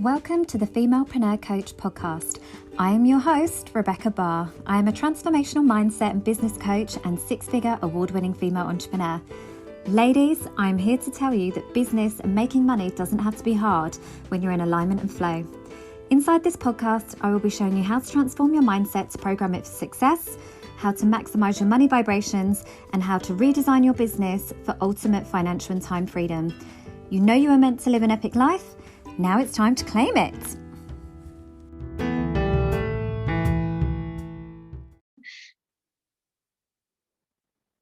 Welcome to the Femalepreneur Coach podcast. I am your host, Rebecca Barr. I am a transformational mindset and business coach and six-figure award-winning female entrepreneur. Ladies, I'm here to tell you that business and making money doesn't have to be hard when you're in alignment and flow. Inside this podcast, I will be showing you how to transform your mindset to program it for success, how to maximize your money vibrations, and how to redesign your business for ultimate financial and time freedom. You know you are meant to live an epic life. Now it's time to claim it.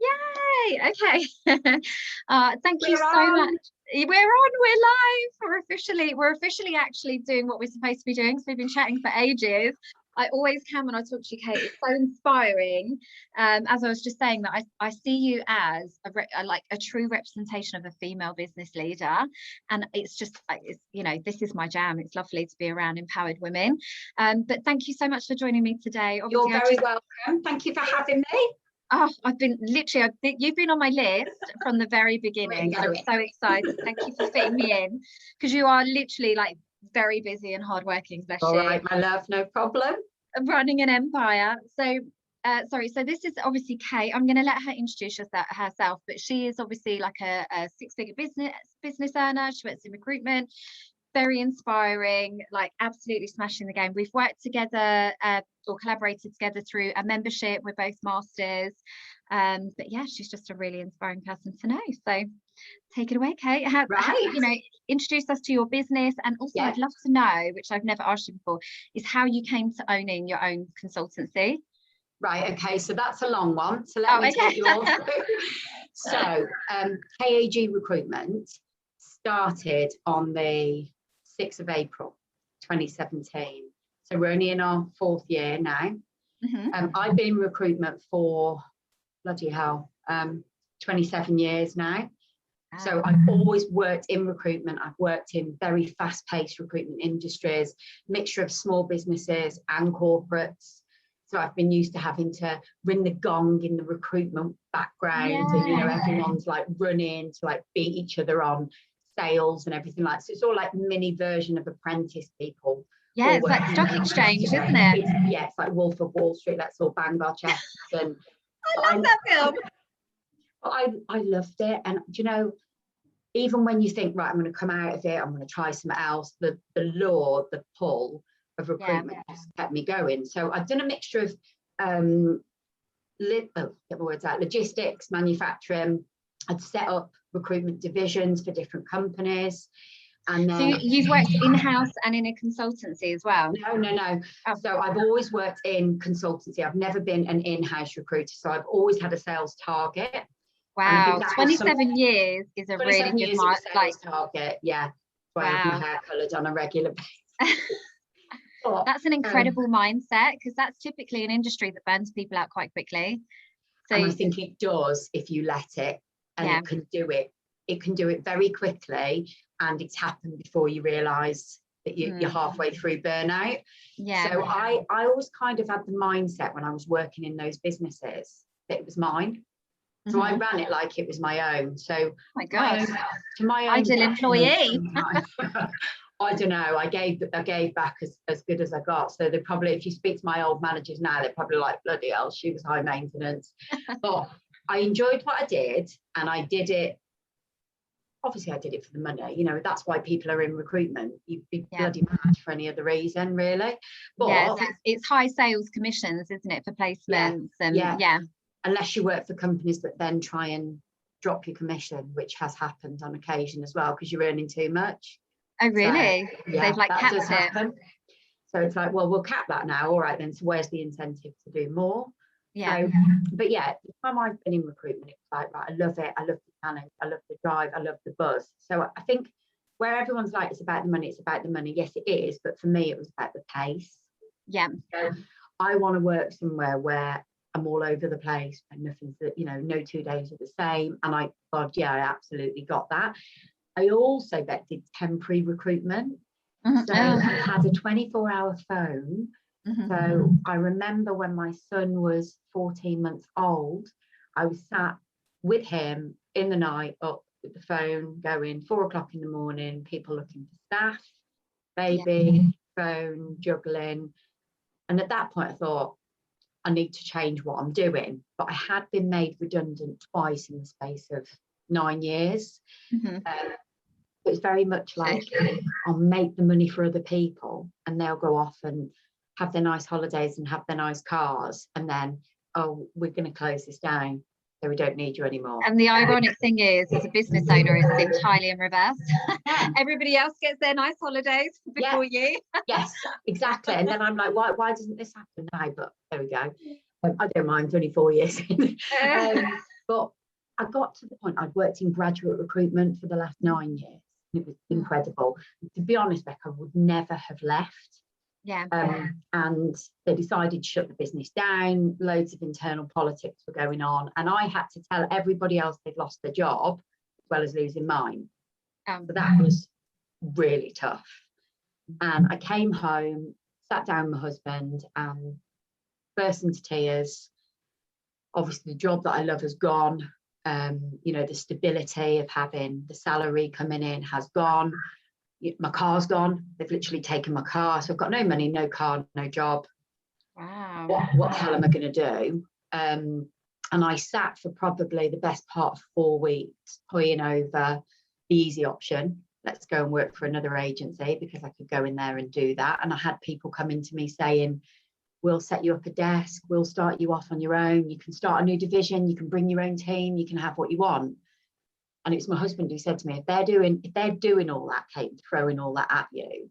Yay! Okay. Thank you so much. We're live. We're officially actually doing what we're supposed to be doing. So we've been chatting for ages. I always can when I talk to you, Kate. It's so inspiring. As I was just saying, that I see you as a true representation of a female business leader, and it's just, this is my jam. It's lovely to be around empowered women. But thank you so much for joining me today. Obviously, you're very welcome. Thank you for having me. Oh, you've been on my list from the very beginning. I'm so excited. Thank you for fitting me in, because you are literally very busy and hardworking. All right, my love, no problem. Running an empire. So this is obviously Kate. I'm going to let her introduce herself, but she is obviously a six-figure business earner. She works in recruitment. Very inspiring, absolutely smashing the game. We've worked together or collaborated together through a membership. We're both masters. But yeah, she's just a really inspiring person to know. So take it away, Kate. Introduce us to your business, and also I'd love to know, which I've never asked you before, is how you came to owning your own consultancy. Right, okay, so that's a long one. So let me take you all through. So KAG Recruitment started on the 6th of April 2017. So we're only in our 4th year now. Mm-hmm. I've been in recruitment for 27 years now. So I've always worked in recruitment. I've worked in very fast-paced recruitment industries, mixture of small businesses and corporates. So I've been used to having to ring the gong in the recruitment background, and everyone's running to beat each other on sales and everything like that. So it's all mini version of Apprentice people. Yeah, it's like stock exchange, isn't it? It's like Wolf of Wall Street. Let's all bang our chests. And I love that film. I loved it. And even when you think, right, I'm going to come out of it, I'm going to try something else, the pull of recruitment just kept me going. So I've done a mixture of logistics, manufacturing. I'd set up recruitment divisions for different companies. And then, so you've worked in-house and in a consultancy as well? No. Oh. So I've always worked in consultancy. I've never been an in-house recruiter. So I've always had a sales target. Wow, 27 years is a really good sales target. Yeah. Wow. I have my hair coloured on a regular basis. That's an incredible mindset, because that's typically an industry that burns people out quite quickly. So and I think it does if you let it, and it can do it. It can do it very quickly, and it's happened before you realise that you're halfway through burnout. Yeah. So I always kind of had the mindset when I was working in those businesses that it was mine. So I ran it like it was my own. So oh my gosh, to my own ideal employee. I don't know. I gave back as good as I got. So they probably, if you speak to my old managers now, they're probably like, bloody hell, she was high maintenance. But I enjoyed what I did, and I did it. Obviously, I did it for the money. That's why people are in recruitment. You'd be bloody mad for any other reason, really. But it's high sales commissions, isn't it, for placements? Unless you work for companies that then try and drop your commission, which has happened on occasion as well, because you're earning too much. Oh, really? So, they've capped it. So it's well, we'll cap that now. All right, then. So where's the incentive to do more? Yeah. So, but the time I've been in recruitment, it's right, I love it. I love the challenge. I love the drive. I love the buzz. So I think where everyone's like, it's about the money. It's about the money. Yes, it is. But for me, it was about the pace. Yeah. So I want to work somewhere where I'm all over the place, and nothing's no 2 days are the same. And I absolutely got that. I also did temporary recruitment. Mm-hmm. So I had a 24-hour phone. Mm-hmm. So I remember when my son was 14 months old, I was sat with him in the night up with the phone going, 4 o'clock in the morning, people looking for staff. baby, phone, juggling. And at that point I thought, I need to change what I'm doing. But I had been made redundant twice in the space of 9 years. It's very much like I'll make the money for other people and they'll go off and have their nice holidays and have their nice cars, and then, oh, we're going to close this down, so we don't need you anymore. And the ironic thing is, as a business owner, it's entirely in reverse. Everybody else gets their nice holidays before you. Yes, exactly. And then I'm like, why doesn't this happen now? But there we go. I don't mind, it's only 4 years in. But I got to the point, I'd worked in graduate recruitment for the last 9 years. It was incredible. To be honest, Beck, I would never have left. And they decided to shut the business down. Loads of internal politics were going on, and I had to tell everybody else they'd lost their job as well as losing mine. So that was really tough. And I came home, sat down with my husband, and burst into tears. Obviously, the job that I love has gone. The stability of having the salary coming in has gone. My car's gone. They've literally taken my car, so I've got no money, no car, no job. Wow. What the hell am I going to do? And I sat for probably the best part of 4 weeks toying over the easy option. Let's go and work for another agency, because I could go in there and do that. And I had people coming to me saying, we'll set you up a desk, we'll start you off on your own, you can start a new division, you can bring your own team, you can have what you want. And it's my husband who said to me, if they're doing all that, Kate, throwing all that at you,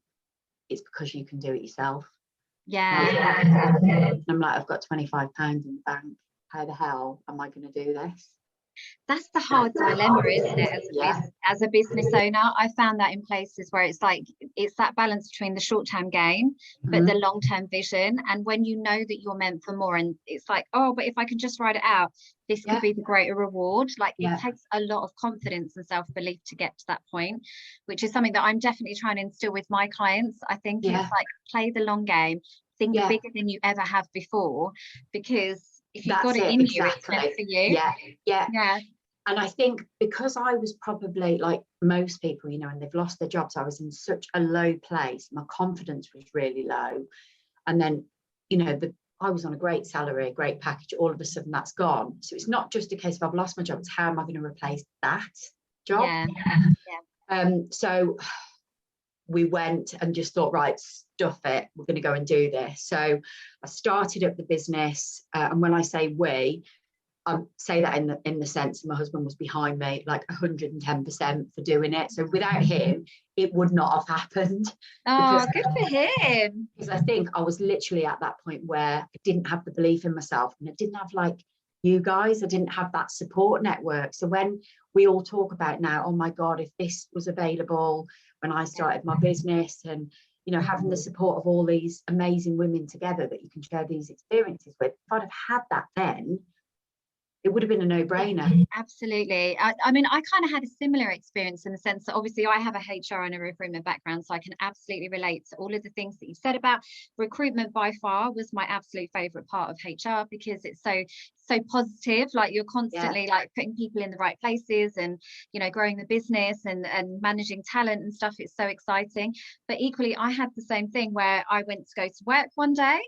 it's because you can do it yourself. And I'm like, I've got £25 in the bank. How the hell am I going to do this? That's the hard dilemma, isn't it? As a business owner, I found that in places where it's like, it's that balance between the short-term gain, but the long-term vision. And when you know that you're meant for more, and it's like, oh, but if I can just write it out, this could be the greater reward. Like it takes a lot of confidence and self-belief to get to that point, which is something that I'm definitely trying to instill with my clients. I think it's like, play the long game, think bigger than you ever have before, because if you've got it in you, it's meant for you. And I think because I was probably like most people, and they've lost their jobs, I was in such a low place. My confidence was really low. And then, I was on a great salary, a great package. All of a sudden that's gone. So it's not just a case of I've lost my job, it's how am I going to replace that job? So we went and just thought, right, stuff it, we're going to go and do this. So I started up the business, and when I say we, I say that in the sense that my husband was behind me like 110% for doing it. So without him, it would not have happened. Oh, good for him. Because I think I was literally at that point where I didn't have the belief in myself, and I didn't have like you guys, I didn't have that support network. So when we all talk about now, oh my God, if this was available when I started my business, and having the support of all these amazing women together that you can share these experiences with, if I'd have had that then, it would have been a no-brainer. Absolutely. I mean, I kind of had a similar experience in the sense that obviously I have a HR and a recruitment background, so I can absolutely relate to all of the things that you said about recruitment. By far was my absolute favorite part of HR, because it's so positive. Like you're constantly like putting people in the right places, and growing the business and managing talent and stuff. It's so exciting. But equally, I had the same thing where I went to go to work one day,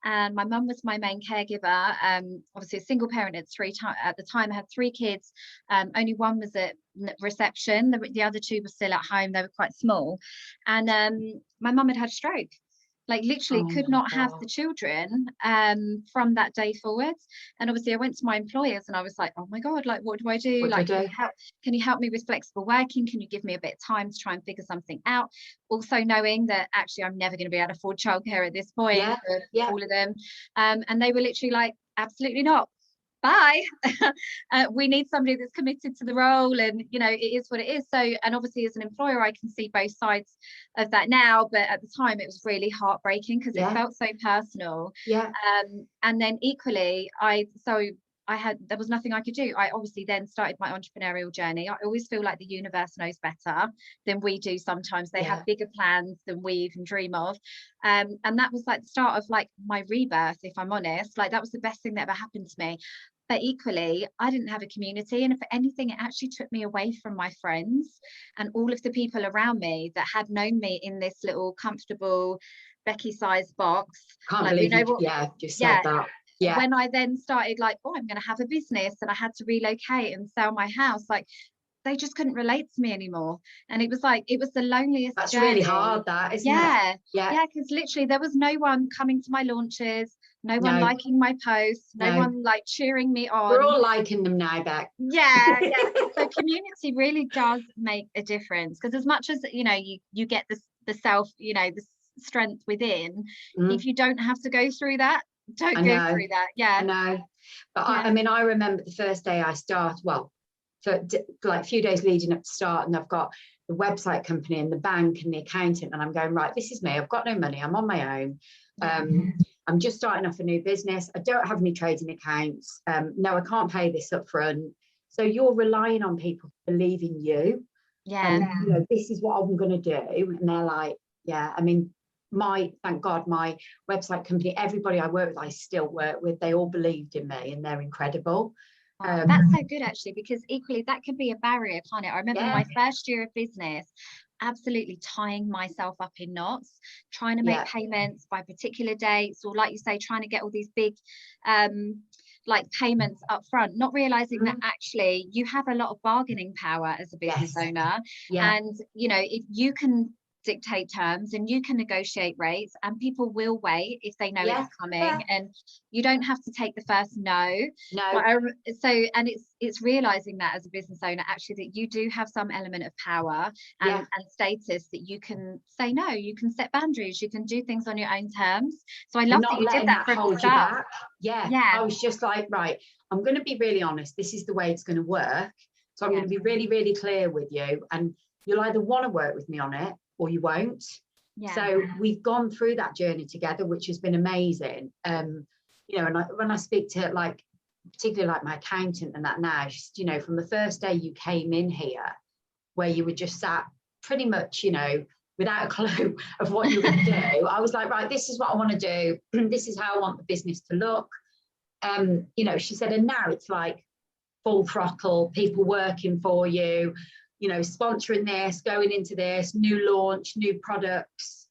and my mum was my main caregiver. Obviously a single parent at the time. I had 3 kids. Only one was at reception. The other 2 were still at home. They were quite small. And my mum had a stroke. Like literally could not have the children from that day forwards. And obviously I went to my employers and I was like, oh my God, like what do I do? Like, can you help me with flexible working? Can you give me a bit of time to try and figure something out? Also knowing that actually I'm never going to be able to afford childcare at this point for all of them. And they were literally like, absolutely not. Bye. We need somebody that's committed to the role, and it is what it is. So, and obviously as an employer I can see both sides of that now, but at the time it was really heartbreaking because it felt so personal. And then equally there was nothing I could do. I obviously then started my entrepreneurial journey. I always feel like the universe knows better than we do sometimes. They have bigger plans than we even dream of. And that was like the start of like my rebirth, if I'm honest. Like that was the best thing that ever happened to me. But equally, I didn't have a community. And if anything, it actually took me away from my friends and all of the people around me that had known me in this little comfortable Becky-sized box. Can't Like, believe we know you, what, yeah, just said yeah. that. Yeah. When I then started like, oh, I'm going to have a business, and I had to relocate and sell my house, like, they just couldn't relate to me anymore. And it was like, it was the loneliest That's journey. really hard, that, isn't it? Yeah, Yeah, because literally there was no one coming to my launches, no one No. liking my posts, no No. one like cheering me on. We're all liking them now, Beck. Yeah. So community really does make a difference, because as much as, you know, you get the self, you know, the strength within, if you don't have to go through that, don't go through that. Yeah. I know. But Yeah. I mean, I remember the first day I started, well, for like a few days leading up to start, and I've got the website company and the bank and the accountant, and I'm going, right, this is me. I've got no money. I'm on my own. I'm just starting off a new business. I don't have any trading accounts. No, I can't pay this up front. So you're relying on people to believe in you. Yeah. You know, this is what I'm going to do. And they're like, yeah, I mean, thank God, my website company, everybody I work with, I still work with, they all believed in me, and they're incredible. That's so good, actually, because equally that could be a barrier, can't it? I remember my first year of business, absolutely tying myself up in knots, trying to make payments by particular dates, or like you say, trying to get all these big like payments up front, not realizing that actually you have a lot of bargaining power as a business owner. And you know, if you can dictate terms and you can negotiate rates, and people will wait if they know it's coming, and you don't have to take the first no. And it's realizing that as a business owner, actually, that you do have some element of power and status, that you can say no, you can set boundaries, you can do things on your own terms. So I love that you did that from the start. I was just like, right, I'm going to be really honest, this is the way it's going to work, so I'm going to be really, really clear with you, and you'll either want to work with me on it or you won't. So we've gone through that journey together, which has been amazing. You know, and when I speak to, like, particularly like my accountant and that now, just, you know, from the first day you came in here, where you were just sat pretty much, you know, without a clue of what you were going to do, I was like, right, this is what I want to do. This is how I want the business to look. You know, she said, and now it's like full throttle, people working for you, you know, sponsoring this, going into this, new launch, new products.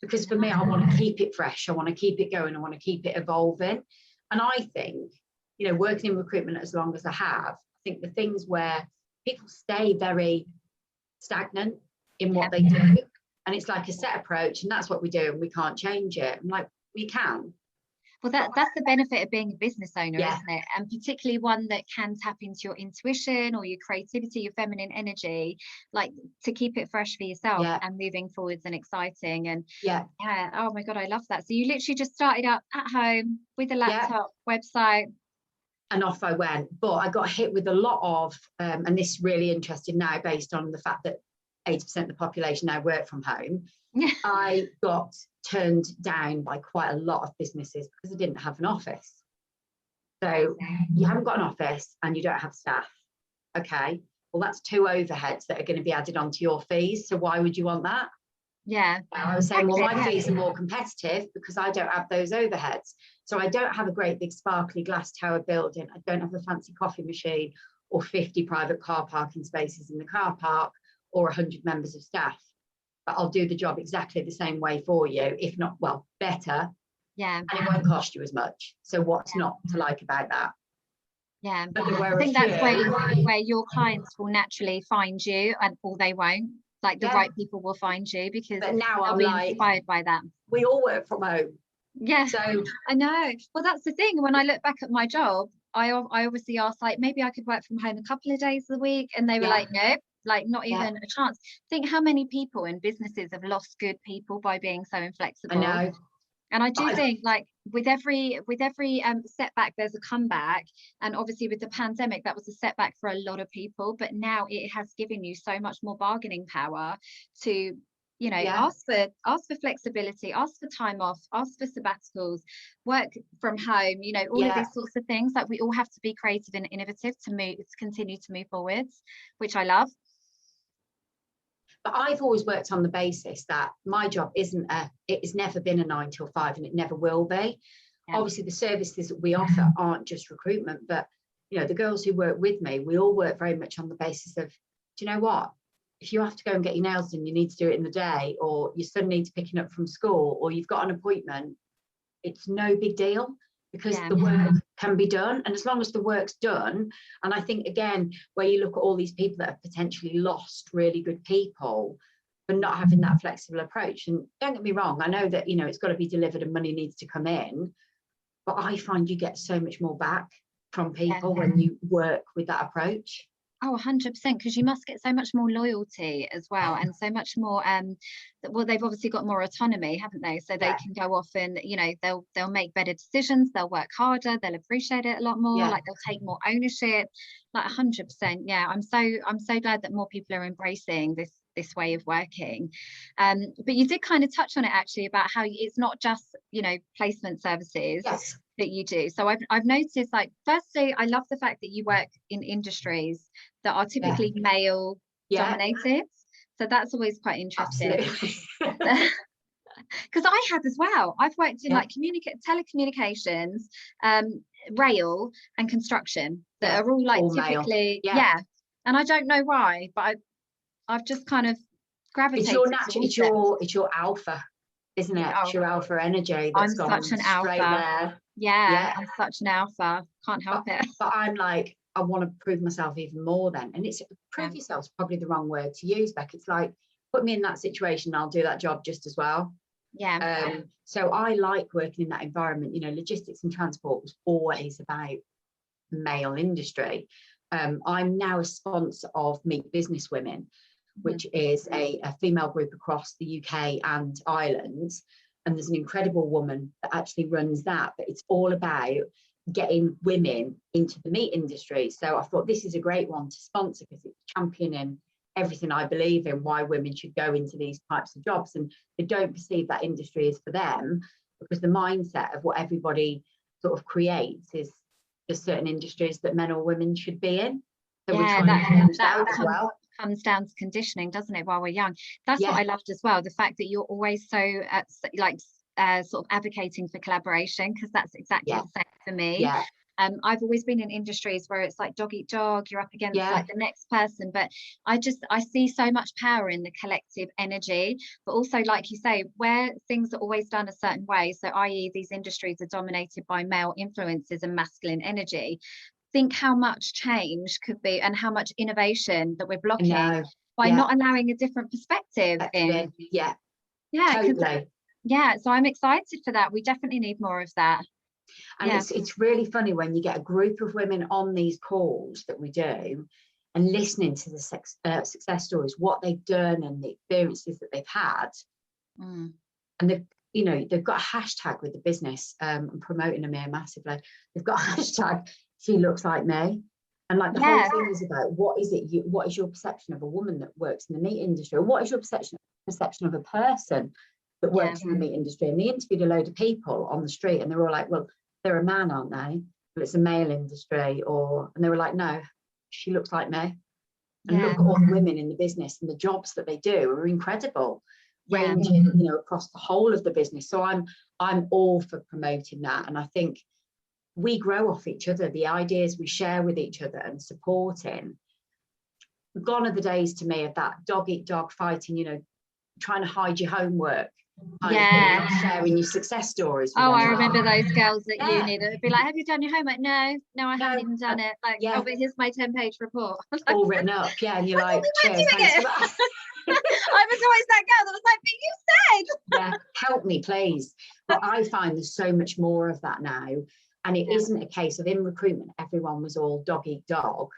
Because for me, I want to keep it fresh. I want to keep it going. I want to keep it evolving. And I think, you know, working in recruitment as long as I have, I think the things where people stay very stagnant in what they do, and it's like a set approach, and that's what we do, and we can't change it. I'm like, we can. Well, that's the benefit of being a business owner, isn't it? And particularly one that can tap into your intuition or your creativity, your feminine energy, like to keep it fresh for yourself and moving forwards and exciting. And oh my God, I love that. So you literally just started up at home with a laptop, website. And off I went. But I got hit with a lot of, and this is really interesting now, based on the fact that 80% of the population now work from home. I got turned down by quite a lot of businesses because I didn't have an office. So you haven't got an office and you don't have staff. Okay, well, that's 2 overheads that are going to be added onto your fees. So why would you want that? I was saying, well, my fees are more competitive because I don't have those overheads. So I don't have a great big sparkly glass tower building. I don't have a fancy coffee machine or 50 private car parking spaces in the car park or 100 members of staff. But I'll do the job exactly the same way for you, if not, well, better. And it won't cost you as much. So what's not to like about that? I think that's where your clients will naturally find you, or they won't. Like the right people will find you, because but now they'll I'm be like, inspired by that. We all work from home. So I know. Well, that's the thing. When I look back at my job, I obviously asked, like, maybe I could work from home a couple of days a week, and they were like, nope. Like, not even a chance. Think how many people in businesses have lost good people by being so inflexible. I know. And I do think, like, with every setback, there's a comeback. And obviously with the pandemic, that was a setback for a lot of people. But now it has given you so much more bargaining power to, you know, ask for flexibility, ask for time off, ask for sabbaticals, work from home, you know, all of these sorts of things. Like, we all have to be creative and innovative to continue to move forwards, which I love. But I've always worked on the basis that my job it's never been a 9 till 5, and it never will be. Obviously the services that we offer aren't just recruitment, but you know, the girls who work with me, we all work very much on the basis of, do you know what, if you have to go and get your nails done, you need to do it in the day, or your son needs picking up from school, or you've got an appointment, it's no big deal, because the work can be done. And as long as the work's done, and I think again, where you look at all these people that have potentially lost really good people for not having that flexible approach, and don't get me wrong, I know that, you know, it's got to be delivered and money needs to come in, but I find you get so much more back from people when you work with that approach. Oh, 100%, because you must get so much more loyalty as well, and so much more well, they've obviously got more autonomy, haven't they? So they can go off and, you know, they'll make better decisions, they'll work harder, they'll appreciate it a lot more, like they'll take more ownership, like 100%. I'm so glad that more people are embracing this way of working. But you did kind of touch on it actually, about how it's not just, you know, placement services that you do. So I've noticed, like, firstly, I love the fact that you work in industries that are typically male dominated. So that's always quite interesting. Because I have as well. I've worked in like telecommunications, rail and construction that are all like all typically and I don't know why, but I've just kind of gravitated. It's your natural, it's your alpha, isn't it? It's your alpha energy that's gone such an straight alpha there. I'm such an alpha, can't help it. But I'm like, I want to prove myself even more then. And it's prove yourself's probably the wrong word to use, Beck. It's like, put me in that situation, I'll do that job just as well. So I like working in that environment. You know, logistics and transport was always about male industry. I'm now a sponsor of Meet Business Women, which is a female group across the UK and Ireland. And there's an incredible woman that actually runs that, but it's all about getting women into the meat industry. So I thought this is a great one to sponsor, because it's championing everything I believe in, why women should go into these types of jobs. And they don't perceive that industry is for them, because the mindset of what everybody sort of creates is just certain industries that men or women should be in. So we're trying to change that as well. Comes down to conditioning, doesn't it, while we're young? That's what I loved as well, the fact that you're always so sort of advocating for collaboration, because that's exactly the same for me. I've always been in industries where it's like dog eat dog, you're up against like the next person, but I see so much power in the collective energy. But also, like you say, where things are always done a certain way, so i.e. these industries are dominated by male influences and masculine energy, think how much change could be and how much innovation that we're blocking by not allowing a different perspective in. Totally. So I'm excited for that. We definitely need more of that. And it's really funny when you get a group of women on these calls that we do and listening to the success stories, what they've done and the experiences that they've had. And they've got a hashtag with the business. I'm promoting them here massively. They've got a hashtag, she looks like me. And like the whole thing is about what is your perception of a woman that works in the meat industry? Or what is your perception of a person that works in the meat industry? And they interviewed a load of people on the street, and they're all like, well, they're a man, aren't they? Well, it's a male industry. And they were like, no, she looks like me. And look at all the women in the business, and the jobs that they do are incredible, ranging, you know, across the whole of the business. So I'm all for promoting that. And I think we grow off each other, the ideas we share with each other and supporting. Gone are the days to me of that dog eat dog fighting, you know, trying to hide your homework, not sharing your success stories. I remember those girls at uni that would be like, have you done your homework? No, I haven't even done it. Like, oh, but here's my 10-page report. All written up, and you're like, cheers, thanks for that. I was always that girl that was like, but you said. Help me, please. But I find there's so much more of that now. And it isn't a case of in recruitment, everyone was all dog eat dog.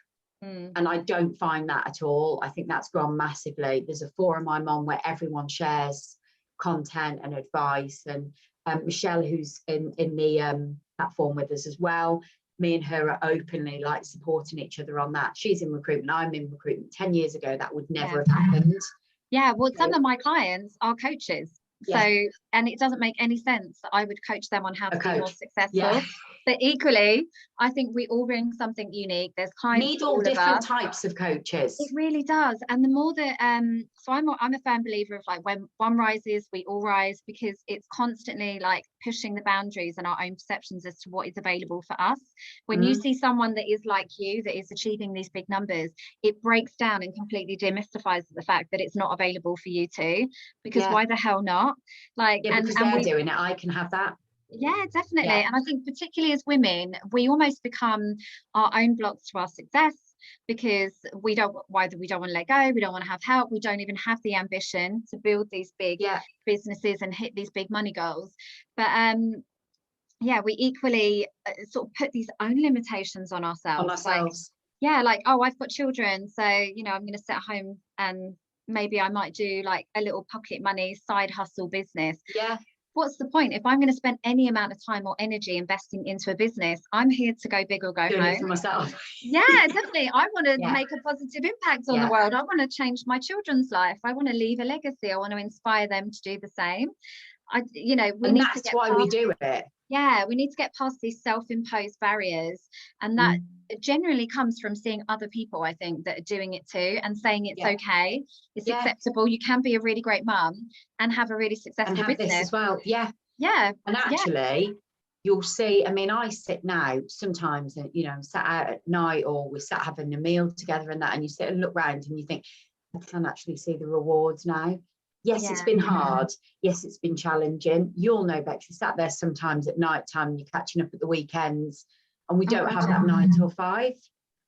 And I don't find that at all. I think that's gone massively. There's a forum I'm on where everyone shares content and advice. And Michelle, who's in the platform with us as well, me and her are openly like supporting each other on that. She's in recruitment, I'm in recruitment. 10 years ago, that would never have happened. Well, some of my clients are coaches. So, and it doesn't make any sense that I would coach them on how to be more successful. But equally, I think we all bring something unique. There's clients need all different types of coaches. It really does. And the more that so I'm a firm believer of, like, when one rises, we all rise, because it's constantly like pushing the boundaries and our own perceptions as to what is available for us. When you see someone that is like you, that is achieving these big numbers, it breaks down and completely demystifies the fact that it's not available for you too, because why the hell not? Like, because they're doing it, I can have that. Yeah, definitely. And I think particularly as women, we almost become our own blocks to our success, because we don't want to let go, we don't want to have help, we don't even have the ambition to build these big businesses and hit these big money goals. But we equally sort of put these own limitations on ourselves. Like, oh, I've got children, so I'm going to sit at home and maybe I might do like a little pocket money side hustle business. What's the point? If I'm going to spend any amount of time or energy investing into a business, I'm here to go big or go home. For myself. Definitely. I want to make a positive impact on the world. I want to change my children's life. I want to leave a legacy. I want to inspire them to do the same. That's why we do it. We need to get past these self-imposed barriers, and that generally comes from seeing other people, I think, that are doing it too, and saying it's okay, it's acceptable, you can be a really great mum and have a really successful business this as well. And actually you'll see, I mean, I sit now sometimes, sat out at night, or we sat having a meal together and that, and you sit and look around and you think, I can actually see the rewards now. Yes, it's been hard. Yes, it's been challenging. You'll know, Bex, you sat there sometimes at night time and you're catching up at the weekends, and we don't have that 9 till 5.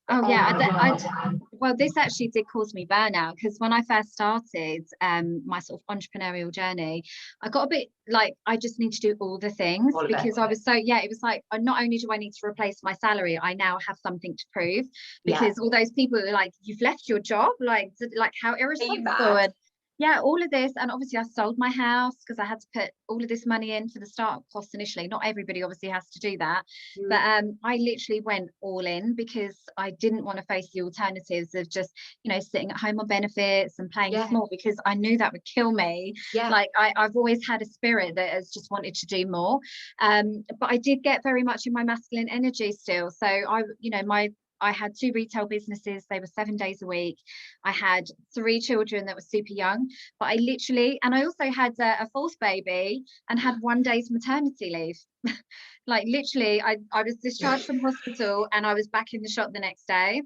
Well, this actually did cause me burnout, because when I first started my sort of entrepreneurial journey, I got a bit like, I just need to do all the things, because I was so it was like, not only do I need to replace my salary, I now have something to prove, because all those people are like, you've left your job, like how irresponsible. And all of this, and obviously I sold my house because I had to put all of this money in for the startup costs initially. Not everybody obviously has to do that, but I literally went all in, because I didn't want to face the alternatives of just sitting at home on benefits and playing small, because I knew that would kill me. Like, I've always had a spirit that has just wanted to do more, but I did get very much in my masculine energy still. So I had 2 retail businesses. They were 7 days a week. I had 3 children that were super young, but and I also had a 4th baby and had 1 day's maternity leave. Like, literally, I was discharged from hospital and I was back in the shop the next day.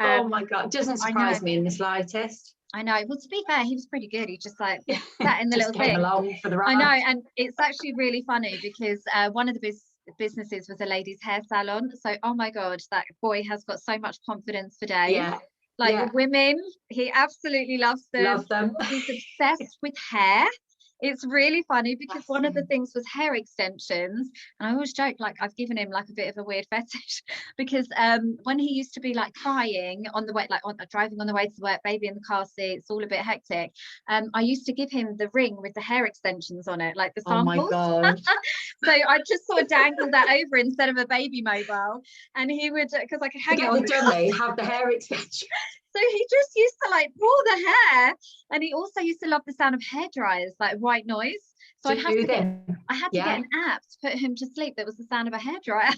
Oh my God, it doesn't surprise me in the slightest. I know. Well, to be fair, he was pretty good. He just like sat in the little thing. Along for the ride. I know, and it's actually really funny, because one of the businesses was a ladies' hair salon. So, oh my God, that boy has got so much confidence for days. The women, he absolutely loves them. Love them. He's obsessed with hair. It's really funny, because one of the things was hair extensions, and I always joke, like, I've given him like a bit of a weird fetish, because when he used to be like crying on the way, like driving on the way to work, baby in the car seat, it's all a bit hectic, I used to give him the ring with the hair extensions on it, like the samples. Oh my God. So I just sort of dangled that over instead of a baby mobile, and he would, because I could hang it on the dummy, have the hair extension. So he just used to like pull the hair, and he also used to love the sound of hair dryers, like white noise. So I had to get an app to put him to sleep that was the sound of a hair dryer.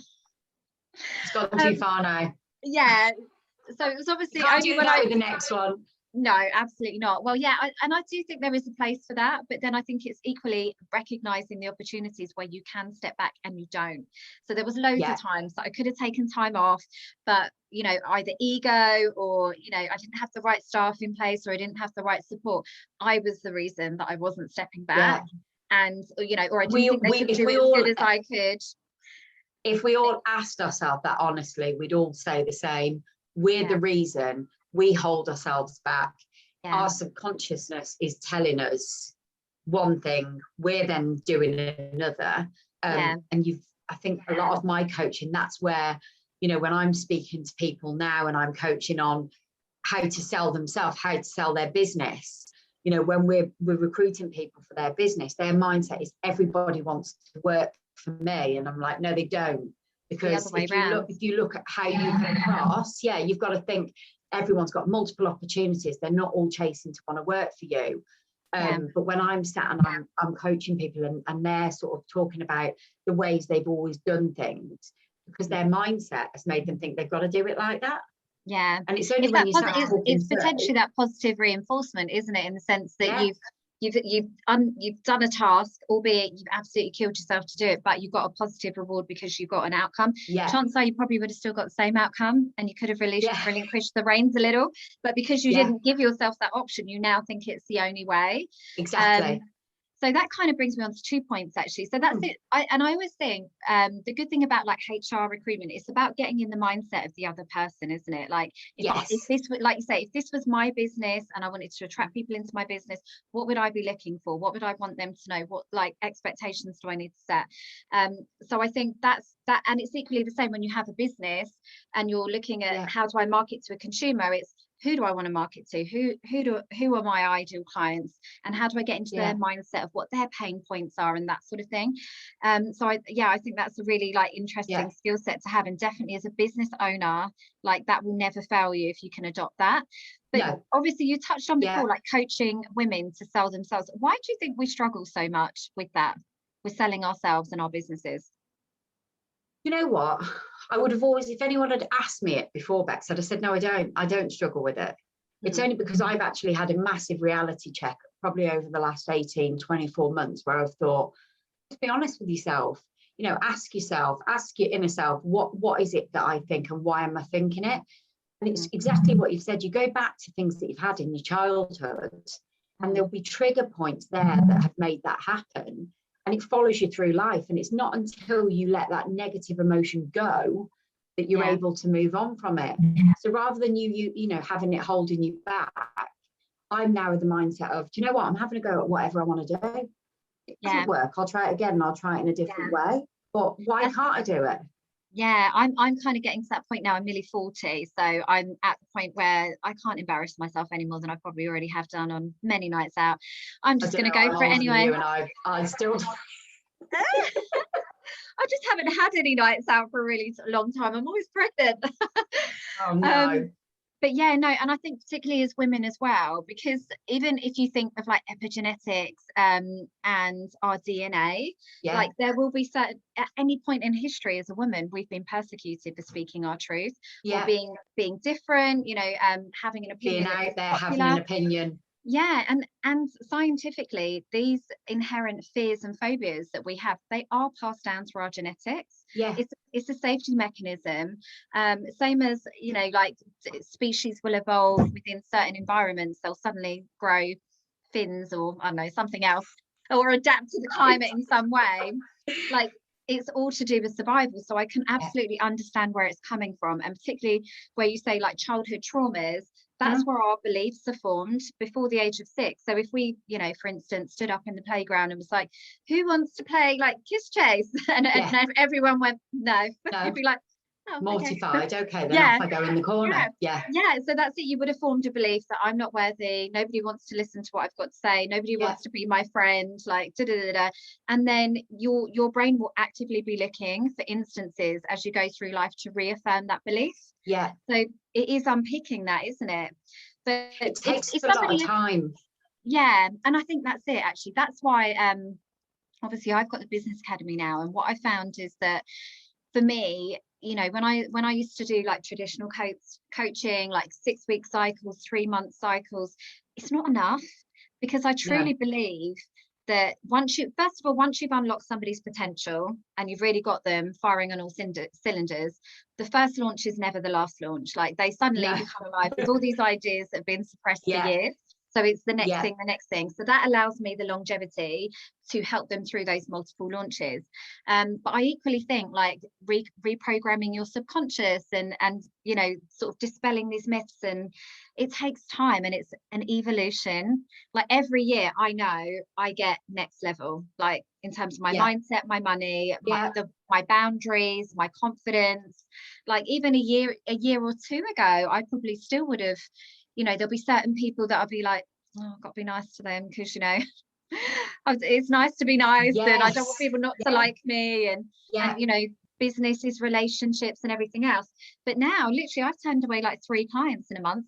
It's gone too far now. So it was obviously Can't do that with the next one. No, absolutely not. Well, and I do think there is a place for that, but then I think it's equally recognizing the opportunities where you can step back and you don't. So there was loads of times that I could have taken time off, but either ego, or I didn't have the right staff in place, or I didn't have the right support. I was the reason that I wasn't stepping back, and or I didn't think they could do it as good as I could. If we all asked ourselves that honestly, we'd all say the same. We're the reason we hold ourselves back. Our subconsciousness is telling us one thing, we're then doing another. And I think a lot of my coaching, that's where, when I'm speaking to people now and I'm coaching on how to sell themselves, how to sell their business, when we're recruiting people for their business, their mindset is everybody wants to work for me. And I'm like, no, they don't. Because if you look at how you come across, you've got to think everyone's got multiple opportunities. They're not all chasing to want to work for you. But when I'm sat and I'm coaching people and they're sort of talking about the ways they've always done things, because their mindset has made them think they've got to do it like that. Yeah. And it's only when you start talking it's potentially that positive reinforcement, isn't it, in the sense that you've done a task, albeit you've absolutely killed yourself to do it, but you've got a positive reward because you've got an outcome. Chances are you probably would have still got the same outcome, and you could have relinquished the reins a little, but because you didn't give yourself that option, you now think it's the only way. Exactly. So that kind of brings me on to 2 points, actually. So that's it. I always think the good thing about like HR recruitment, it's about getting in the mindset of the other person, isn't it? Like if this would, like you say, if this was my business and I wanted to attract people into my business, what would I be looking for? What would I want them to know? What like expectations do I need to set? So I think that's that, and it's equally the same when you have a business and you're looking at how do I market to a consumer. It's who do I want to market to? Who are my ideal clients, and how do I get into their mindset of what their pain points are and that sort of thing? So I think that's a really like interesting skill set to have, and definitely as a business owner, like that will never fail you if you can adopt that. But obviously you touched on before, like coaching women to sell themselves. Why do you think we struggle so much with that, with selling ourselves and our businesses? You know what? I would have always, if anyone had asked me it before, Bex, I'd have said, no, I don't struggle with it. It's only because I've actually had a massive reality check, probably over the last 18, 24 months, where I've thought, just be honest with yourself, you know, ask yourself, ask your inner self, what is it that I think and why am I thinking it? And it's exactly what you've said. You go back to things that you've had in your childhood, and there'll be trigger points there that have made that happen. And it follows you through life. And it's not until you let that negative emotion go that you're able to move on from it. So rather than you know, having it holding you back, I'm now with the mindset of, do you know what? I'm having a go at whatever I want to do. It doesn't work. I'll try it again and I'll try it in a different way. But why can't I do it? Yeah, I'm kind of getting to that point now. I'm nearly 40, so I'm at the point where I can't embarrass myself any more than I probably already have done on many nights out. I'm just going to go for it anyway. And I still I just haven't had any nights out for a really long time. I'm always pregnant. Oh no. But yeah, no, and I think particularly as women as well, because even if you think of like epigenetics and our DNA, like there will be certain, at any point in history as a woman, we've been persecuted for speaking our truth, or being different, you know, having an opinion, being out there, having an opinion. Yeah, and scientifically, these inherent fears and phobias that we have, they are passed down through our genetics. It's a safety mechanism. Same as, you know, like species will evolve within certain environments. They'll suddenly grow fins or I don't know, something else, or adapt to the climate in some way. Like it's all to do with survival. So I can absolutely understand where it's coming from, and particularly where you say like childhood traumas. That's where our beliefs are formed before the age of 6. So if we, you know, for instance, stood up in the playground and was like, who wants to play like kiss chase? And everyone went, no. You'd be like, oh, mortified. Okay, then off I go in the corner. Yeah. So that's it. You would have formed a belief that I'm not worthy. Nobody wants to listen to what I've got to say. Nobody wants to be my friend. Like and then your brain will actively be looking for instances as you go through life to reaffirm that belief. Yeah. So it is unpicking that, isn't it? But it takes a lot of time. Yeah, and I think that's it. Actually, that's why obviously I've got the Business Academy now, and what I found is that for me, you know, when I used to do like traditional coaching, like 6-week cycles, 3-month cycles, it's not enough, because I truly believe that once you've unlocked somebody's potential and you've really got them firing on all cylinders, the first launch is never the last launch. Like they suddenly become alive with all these ideas that have been suppressed for years. So it's the next thing. So that allows me the longevity to help them through those multiple launches. But I equally think like reprogramming your subconscious and you know, sort of dispelling these myths, and it takes time, and it's an evolution. Like every year I know I get next level, like in terms of my mindset, my money, my boundaries, my confidence. Like even a year or two ago, I probably still would have, you know, there'll be certain people that I'll be like, oh, I've got to be nice to them because, you know, it's nice to be nice, and I don't want people not to like me, and you know, businesses, relationships and everything else. But now literally I've turned away like 3 clients in a month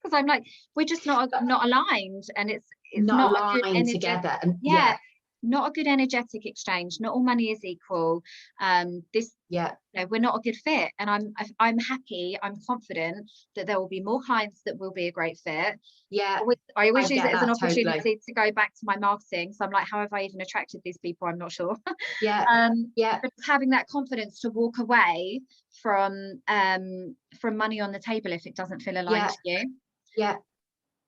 because I'm like, we're just not aligned, and it's not not a good aligned together. And not a good energetic exchange. Not all money is equal. We're not a good fit, and I'm happy, I'm confident that there will be more clients that will be a great fit. I always use it as an opportunity to go back to my marketing. So I'm like, how have I even attracted these people? I'm not sure. But having that confidence to walk away from money on the table if it doesn't feel aligned to you.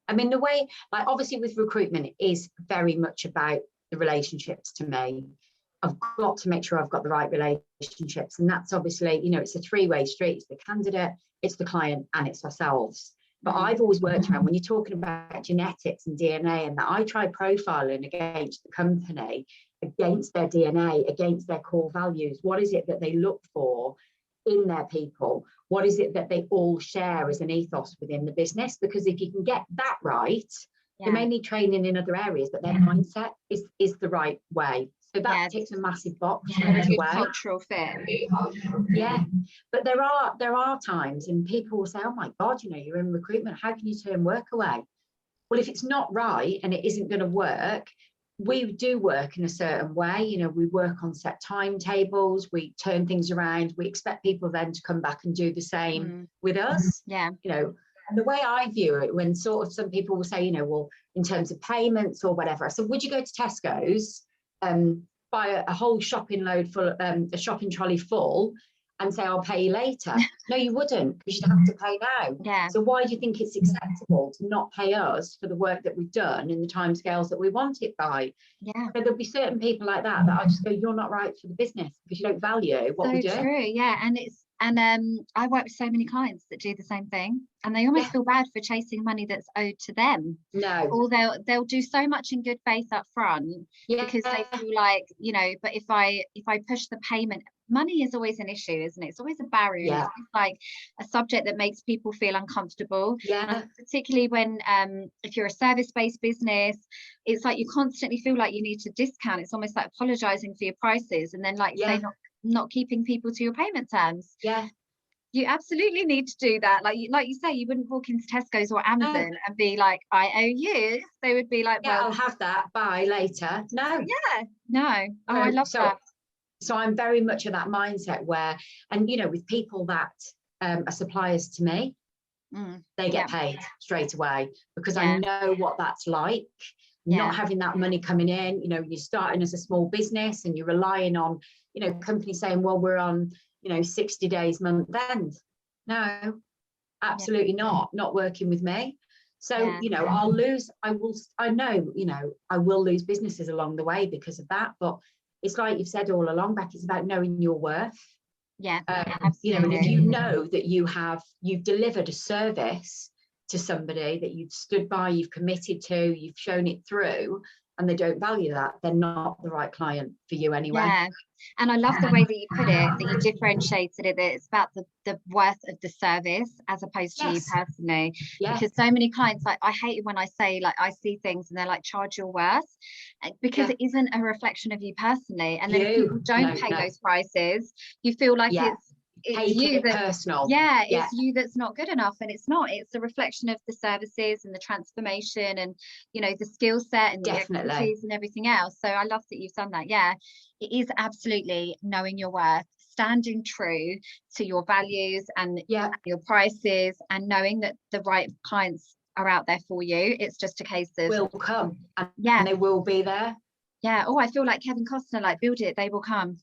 I mean, the way, like, obviously with recruitment, it is very much about the relationships to me. I've got to make sure I've got the right relationships, and that's obviously, you know, it's a three-way street. It's the candidate, it's the client, and it's ourselves. But I've always worked around, when you're talking about genetics and DNA and that, I try profiling against the company, against their DNA, against their core values. What is it that they look for in their people? What is it that they all share as an ethos within the business? Because if you can get that right, they may need training in other areas, but their mindset is the right way. So that takes a massive box away. Cultural fit. But there are times, and people will say, oh my God, you know, you're in recruitment, how can you turn work away? Well, if it's not right and it isn't going to work, we do work in a certain way. You know, we work on set timetables, we turn things around, we expect people then to come back and do the same with us. You know, and the way I view it, when sort of some people will say, you know, well, in terms of payments or whatever, so would you go to Tesco's, buy a whole shopping load full, a shopping trolley full, and say, I'll pay you later? No, you wouldn't, because you'd have to pay now. So why do you think it's acceptable to not pay us for the work that we've done in the timescales that we want it by? So there'll be certain people like that I just go, you're not right for the business because you don't value what we do. So true, and I work with so many clients that do the same thing, and they almost feel bad for chasing money that's owed to them. Or they'll do so much in good faith up front because they feel like, you know, but if I push the payment, money is always an issue, isn't it? It's always a barrier. It's always like a subject that makes people feel uncomfortable. Particularly when if you're a service-based business, it's like you constantly feel like you need to discount. It's almost like apologizing for your prices, and then, like you say, not keeping people to your payment terms. You absolutely need to do that. Like you say, you wouldn't walk into Tesco's or Amazon and be like, I owe you. They would be like, well, I'll have that, bye later. No. I love that. So I'm very much of that mindset where, and you know, with people that are suppliers to me, they get paid straight away, because I know what that's like. Not having that money coming in, you know, you're starting as a small business and you're relying on, you know, companies saying, well, we're on, you know, 60 days month end. No, absolutely not working with me. So, you know, I know, you know, I will lose businesses along the way because of that. But it's like you've said all along, Becky, it's about knowing your worth. You know, and if you know that you've delivered a service to somebody that you've stood by, you've committed to, you've shown it through, and they don't value that, they're not the right client for you anyway. And I love the way that you put it, that you differentiated it, that it's about the worth of the service as opposed to you personally. Because so many clients, like, I hate it when I say, like, I see things and they're like, charge your worth, because it isn't a reflection of you personally. And then if people don't pay those prices, you feel like it's you that's personal. It's you that's not good enough, and it's not. It's a reflection of the services and the transformation, and, you know, the skill set and the expertise and everything else. So I love that you've done that. It is absolutely knowing your worth, standing true to your values and your prices, and knowing that the right clients are out there for you. It's just a case of will come, and they will be there. I feel like Kevin Costner, like, build it, they will come.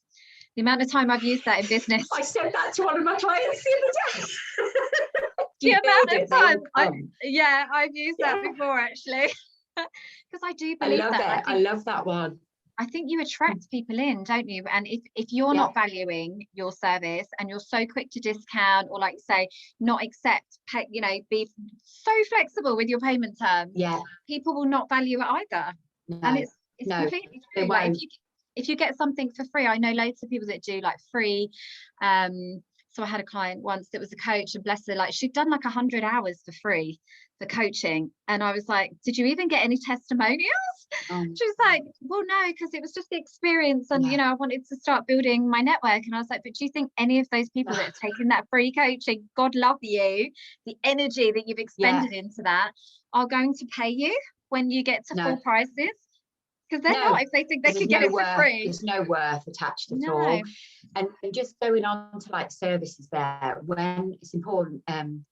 The amount of time I've used that in business. I said that to one of my clients the other day. The amount of time. I've used that before, actually. Because I do believe that. I love that one. I think you attract people in, don't you? And if you're not valuing your service, and you're so quick to discount, or, like you say, not accept, you know, be so flexible with your payment terms, people will not value it either. And it's completely true. Like, if you get something for free, I know loads of people that do, like, free. So I had a client once that was a coach, and bless her, like, she'd done like 100 hours for free for coaching, and I was like, did you even get any testimonials? She was like, well, no, because it was just the experience, and you know, I wanted to start building my network. And I was like, but do you think any of those people that have taken that free coaching, God love you, the energy that you've expended into that, are going to pay you when you get to full prices? Because they're not, if they think they could get it for free. There's no worth attached at all. And just going on to like services there, when it's important,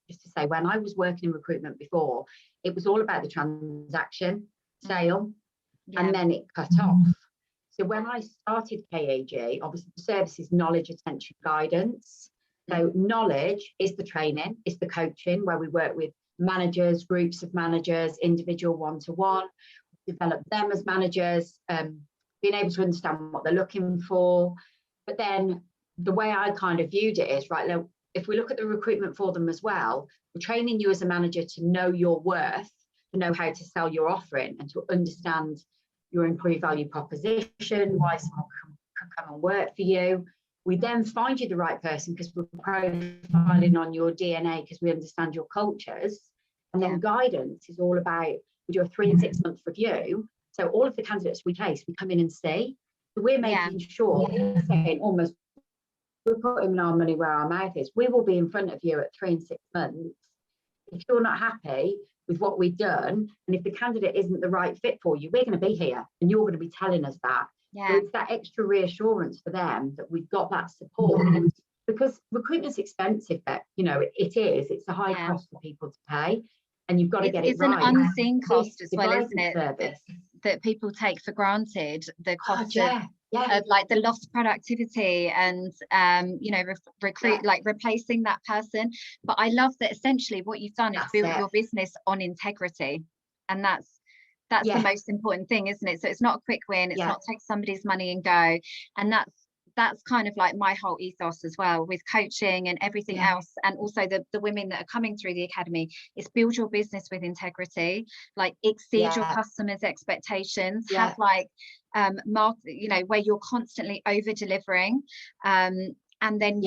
just to say, when I was working in recruitment before, it was all about the transaction sale, and then it cut off. So when I started KAG, obviously the service is knowledge, attention, guidance. So knowledge is the training, is the coaching, where we work with managers, groups of managers, individual one-to-one, develop them as managers, being able to understand what they're looking for. But then the way I kind of viewed it is, right, now, if we look at the recruitment for them as well, we're training you as a manager to know your worth, to know how to sell your offering, and to understand your employee value proposition, why someone can come and work for you. We then find you the right person because we're profiling on your DNA, because we understand your cultures. And then guidance is all about, we do a 3 and 6 month review. So all of the candidates we place, we come in and see. So we're making sure, saying almost, we're putting our money where our mouth is. We will be in front of you at 3 and 6 months. If you're not happy with what we've done, and if the candidate isn't the right fit for you, we're going to be here and you're going to be telling us that. So it's that extra reassurance for them that we've got that support. Because recruitment's expensive, but you know, it's a high cost for people to pay. And you've got to get it right. It's an unseen cost as well, isn't it? That people take for granted, the cost of like the lost productivity and you know, like replacing that person. But I love that essentially what you've done is build your business on integrity, and that's the most important thing, isn't it? So it's not a quick win, it's not take somebody's money and go. And that's kind of like my whole ethos as well with coaching and everything else. And also the women that are coming through the academy, is build your business with integrity, like exceed your customers' expectations, have like you know, where you're constantly over delivering, and then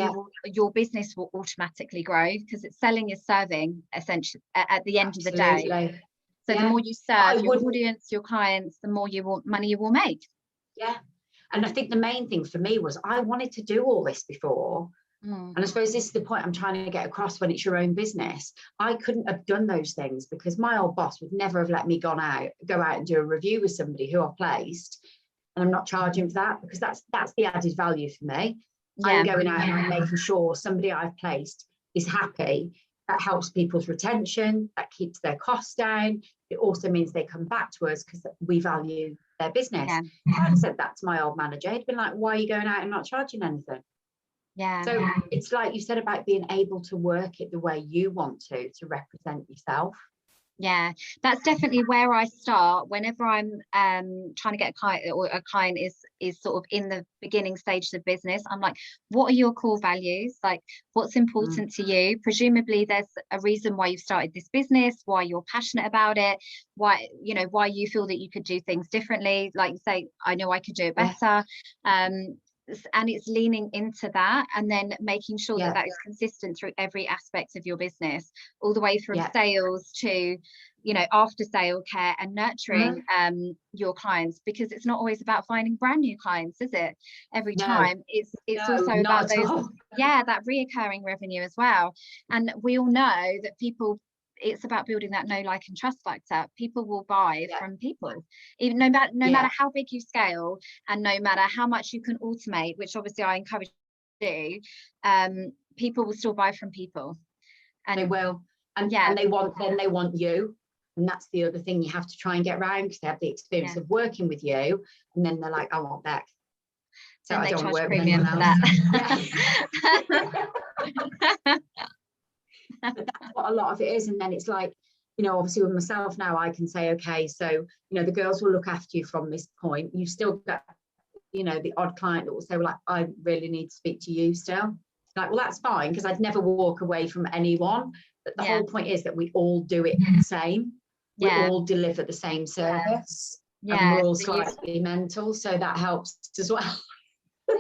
your business will automatically grow, because it's selling is serving essentially at the end of the day. So the more you serve your audience, your clients, the more money you will make. And I think the main thing for me was I wanted to do all this before. And I suppose this is the point I'm trying to get across. When it's your own business, I couldn't have done those things because my old boss would never have let me go out and do a review with somebody who I placed. And I'm not charging for that, because that's the added value for me. I'm going out and I'm making sure somebody I've placed is happy. That helps people's retention, that keeps their costs down. It also means they come back to us because we value their business. If I'd said that to my old manager, he'd been like, why are you going out and not charging anything? So it's like you said about being able to work it the way you want to represent yourself. That's definitely where I start whenever I'm trying to get a client, or a client is sort of in the beginning stages of business. I'm like, what are your core values? Like, what's important to you? Presumably there's a reason why you've started this business, why you're passionate about it, why you feel that you could do things differently. Like you say, I know I could do it better. And it's leaning into that, and then making sure that is consistent through every aspect of your business, all the way from sales to, you know, after sale care and nurturing your clients, because it's not always about finding brand new clients, is it? Every time it's also about those that reoccurring revenue as well. And we all know that it's about building that know, like and trust factor. People will buy from people, even no matter how big you scale, and no matter how much you can automate, which obviously I encourage you to do. People will still buy from people, and they will, and they want you. And that's the other thing you have to try and get around, because they have the experience of working with you, and then they're like, I want Beck. So then I don't charge work premium with for that. But that's what a lot of it is. And then it's like, you know, obviously with myself now, I can say, okay, so, you know, the girls will look after you from this point. You've still got, you know, the odd client that will say, well, like, I really need to speak to you still. It's like, well, that's fine, because I'd never walk away from anyone. But the whole point is that we all do it the same. We all deliver the same service. And we're all slightly mental, so that helps as well.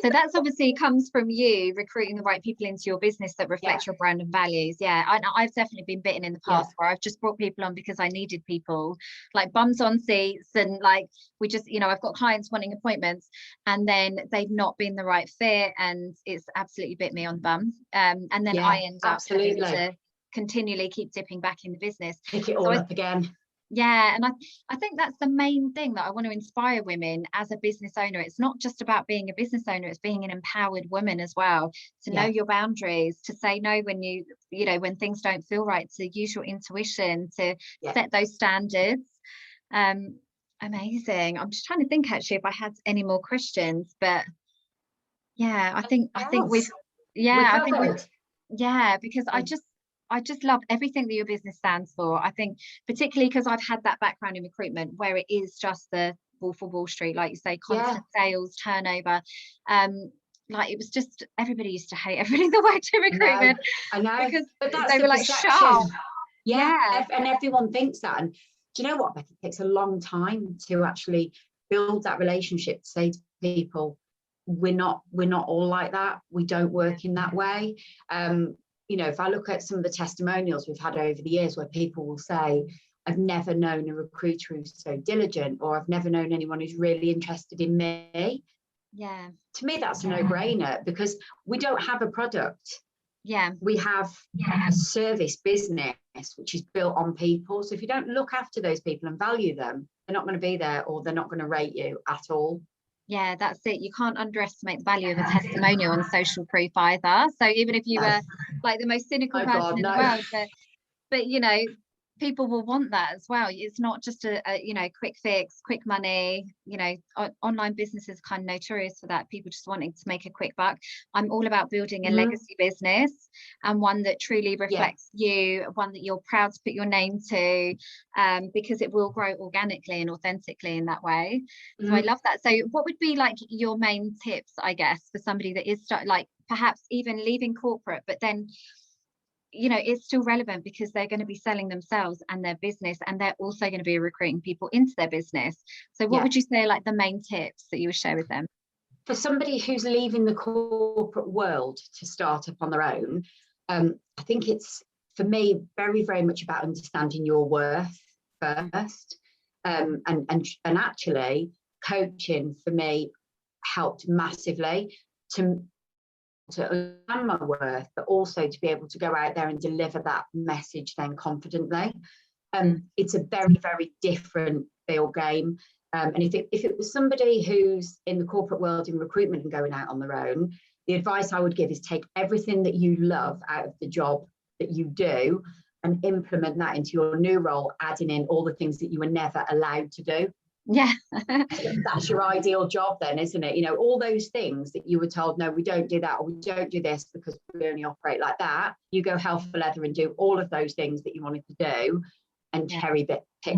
So that's obviously comes from you recruiting the right people into your business that reflect your brand and values. Yeah, I've definitely been bitten in the past where I've just brought people on because I needed people, like bums on seats, and like we just, you know, I've got clients wanting appointments and then they've not been the right fit and it's absolutely bit me on the bum. And then I end up having to continually keep dipping back in the business. Pick it all up again. Yeah, and I think that's the main thing that I want to inspire women as a business owner. It's not just about being a business owner, it's being an empowered woman as well, to know your boundaries, to say no when you know, when things don't feel right, to use your intuition, to set those standards. Amazing. I'm just trying to think actually if I had any more questions, but yeah, I think we've because I just love everything that your business stands for. I think particularly because I've had that background in recruitment where it is just the Wolf of Wall Street, like you say, constant sales, turnover. Like it was just, everybody used to hate everything that worked in recruitment. I know. Because but that's they were like sharp. And everyone thinks that. And do you know what, Becky? It takes a long time to actually build that relationship, to say to people, we're not all like that. We don't work in that way. You know, if I look at some of the testimonials we've had over the years where people will say, I've never known a recruiter who's so diligent, or I've never known anyone who's really interested in me. Yeah. To me, that's a no-brainer, because we don't have a product. Yeah. We have a service business which is built on people. So if you don't look after those people and value them, they're not going to be there, or they're not going to rate you at all. Yeah, that's it. You can't underestimate the value of a testimonial on social proof either. So even if you were like the most cynical person in the world, but you know, people will want that as well. It's not just a you know, quick fix, quick money. You know, online businesses are kind of notorious for that, people just wanting to make a quick buck. I'm all about building a legacy business, and one that truly reflects you, one that you're proud to put your name to, because it will grow organically and authentically in that way. So I love that. So what would be like your main tips, I guess, for somebody that is like perhaps even leaving corporate, but then, you know, it's still relevant because they're going to be selling themselves and their business, and they're also going to be recruiting people into their business. So what would you say like the main tips that you would share with them? For somebody who's leaving the corporate world to start up on their own, I think it's, for me, very, very much about understanding your worth first. And actually coaching for me helped massively to understand my worth, but also to be able to go out there and deliver that message then confidently. It's a very, very different field game. And if it was somebody who's in the corporate world in recruitment and going out on their own, the advice I would give is take everything that you love out of the job that you do and implement that into your new role, adding in all the things that you were never allowed to do. Yeah. That's your ideal job then, isn't it? You know, all those things that you were told, no, we don't do that, or we don't do this because we only operate like that. You go hell for leather and do all of those things that you wanted to do, and pick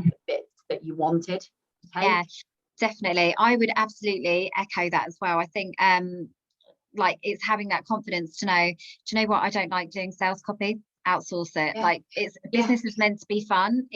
the bits that you wanted to take. Yeah, definitely. I would absolutely echo that as well. I think like it's having that confidence to know, do you know what, I don't like doing sales copy, outsource it. Like it's business is meant to be fun.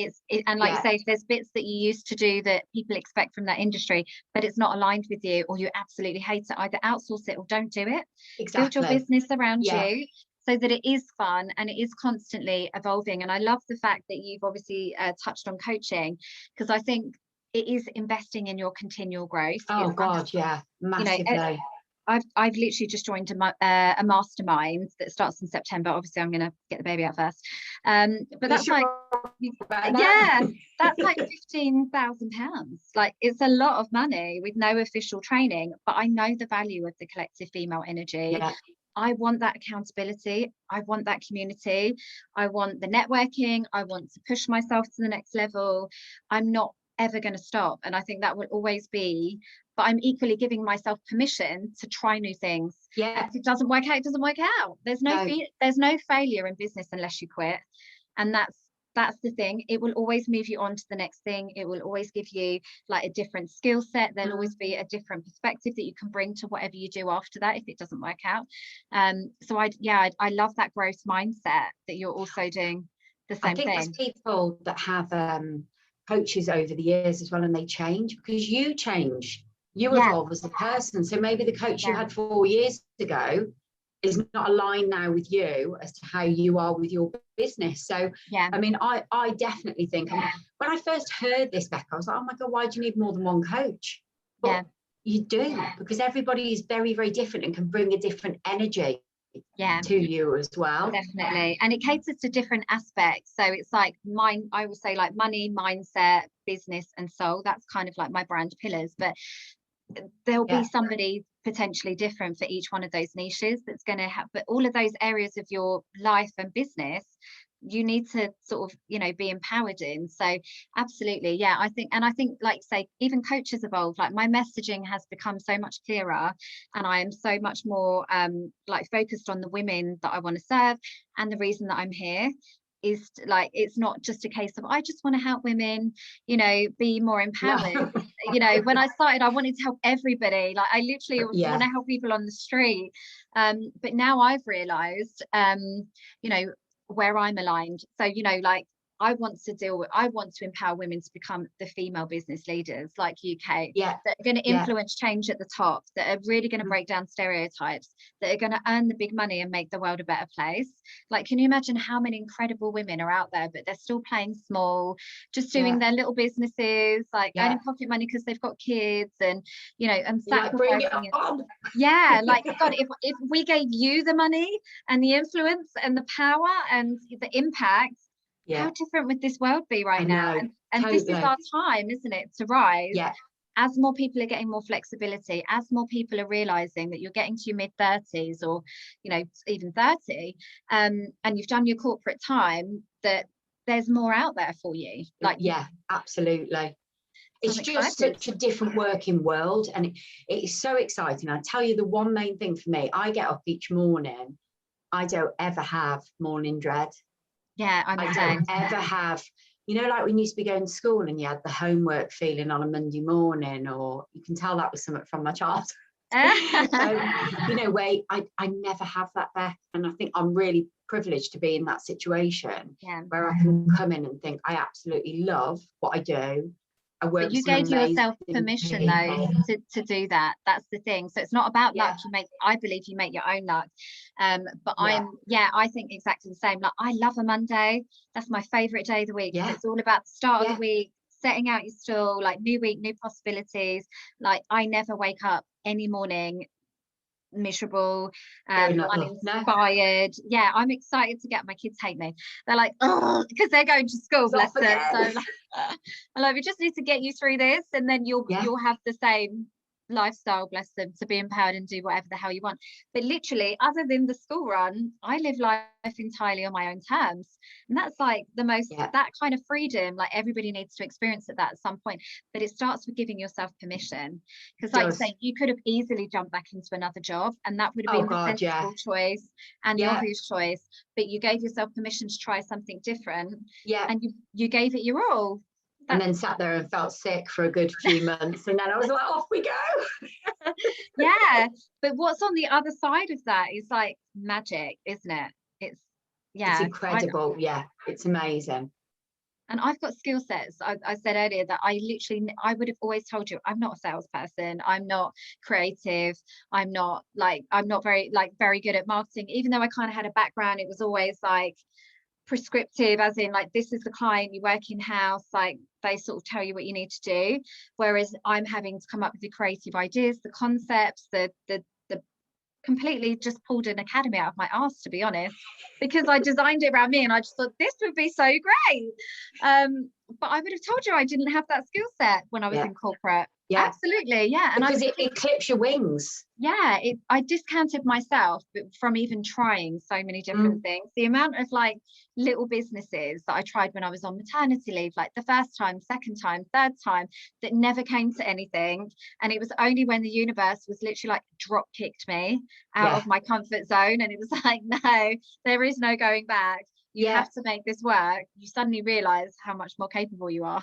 And like you say, if there's bits that you used to do that people expect from that industry, but it's not aligned with you, or you absolutely hate it, either outsource it or don't do it. Build your business around you so that it is fun and it is constantly evolving. And I love the fact that you've obviously touched on coaching, because I think it is investing in your continual growth. Oh God, yeah, massively. You know, I've literally just joined a mastermind that starts in September. Obviously, I'm going to get the baby out first. But that's like, that's like £15,000. Like, it's a lot of money with no official training. But I know the value of the collective female energy. I want that accountability. I want that community. I want the networking. I want to push myself to the next level. I'm not ever going to stop, and I think that will always be, but I'm equally giving myself permission to try new things. If it doesn't work out, it doesn't work out. There's no failure in business unless you quit, and that's the thing. It will always move you on to the next thing. It will always give you like a different skill set. There'll always be a different perspective that you can bring to whatever you do after that if it doesn't work out. So I love that growth mindset that you're also doing the same thing. There's people that have coaches over the years as well, and they change because you change. you evolve as a person. So maybe the coach you had 4 years ago is not aligned now with you as to how you are with your business. So I mean, I definitely think, and when I first heard this, Becca, I was like, oh my God, why do you need more than one coach? But you do, because everybody is very, very different and can bring a different energy to you as well. Definitely. And it caters to different aspects. So it's like I would say like money, mindset, business and soul. That's kind of like my brand pillars, but there'll be somebody potentially different for each one of those niches that's going to have, but all of those areas of your life and business you need to sort of, you know, be empowered in. So absolutely, I think like say even coaches evolve. Like my messaging has become so much clearer, and I am so much more like focused on the women that I want to serve, and the reason that I'm here is like, it's not just a case of I just want to help women, you know, be more empowered. You know, when I started, I wanted to help everybody. Like I literally want to help people on the street. But now I've realized, you know, where I'm aligned. So, you know, like I want to empower women to become the female business leaders like UK that are going to influence change at the top, that are really going to break down stereotypes, that are going to earn the big money and make the world a better place. Like, can you imagine how many incredible women are out there, but they're still playing small, just doing their little businesses, like earning pocket money because they've got kids, and, you know, and sacrificing it. Like God, if we gave you the money and the influence and the power and the impact, how different would this world be right now? And totally. This is our time, isn't it, to rise? As more people are getting more flexibility, as more people are realizing that you're getting to your mid-30s or, you know, even 30, and you've done your corporate time, that there's more out there for you. Like, absolutely. It's just such a different working world, and it is so exciting. I tell you, the one main thing for me, I get up each morning, I don't ever have morning dread. I don't ever have, you know, like when you used to be going to school and you had the homework feeling on a Monday morning, or you can tell that was something from my childhood. So, you know, I never have that back, and I think I'm really privileged to be in that situation where I can come in and think I absolutely love what I do. But you gave yourself permission though to do that. That's the thing. So it's not about luck. I believe you make your own luck. But I think exactly the same. Like I love a Monday. That's my favorite day of the week. It's all about the start of the week, setting out your stall, like new week, new possibilities. Like I never wake up any morning miserable, uninspired. I'm excited to get my kids hate me. They're like, oh, because they're going to school, bless them. So I'm like, we just need to get you through this, and then you'll have the same lifestyle, bless them, to be empowered and do whatever the hell you want. But literally, other than the school run, I live life entirely on my own terms, and that's like the most that kind of freedom, like everybody needs to experience that at some point. But it starts with giving yourself permission, because like you say, you could have easily jumped back into another job, and that would have been the sensible choice and the obvious choice, but you gave yourself permission to try something different, and you gave it your all. And then sat there and felt sick for a good few months, and then I was like, off we go. But what's on the other side of that is like magic, isn't it? It's incredible. It's amazing. And I've got skill sets. I said earlier that I would have always told you I'm not a salesperson, I'm not creative, I'm not very good at marketing, even though I kind of had a background. It was always like prescriptive, as in like, this is the client, you work in house, like they sort of tell you what you need to do, whereas I'm having to come up with the creative ideas, the concepts, the completely just pulled an academy out of my arse, to be honest, because I designed it around me and I just thought this would be so great. But I would have told you I didn't have that skill set when I was in corporate. Absolutely, and because it clips your wings. I discounted myself from even trying so many different things. The amount of like little businesses that I tried when I was on maternity leave, like the first time, second time, third time, that never came to anything. And it was only when the universe was literally like drop kicked me out of my comfort zone, and it was like, no, there is no going back. You have to make this work. You suddenly realize how much more capable you are.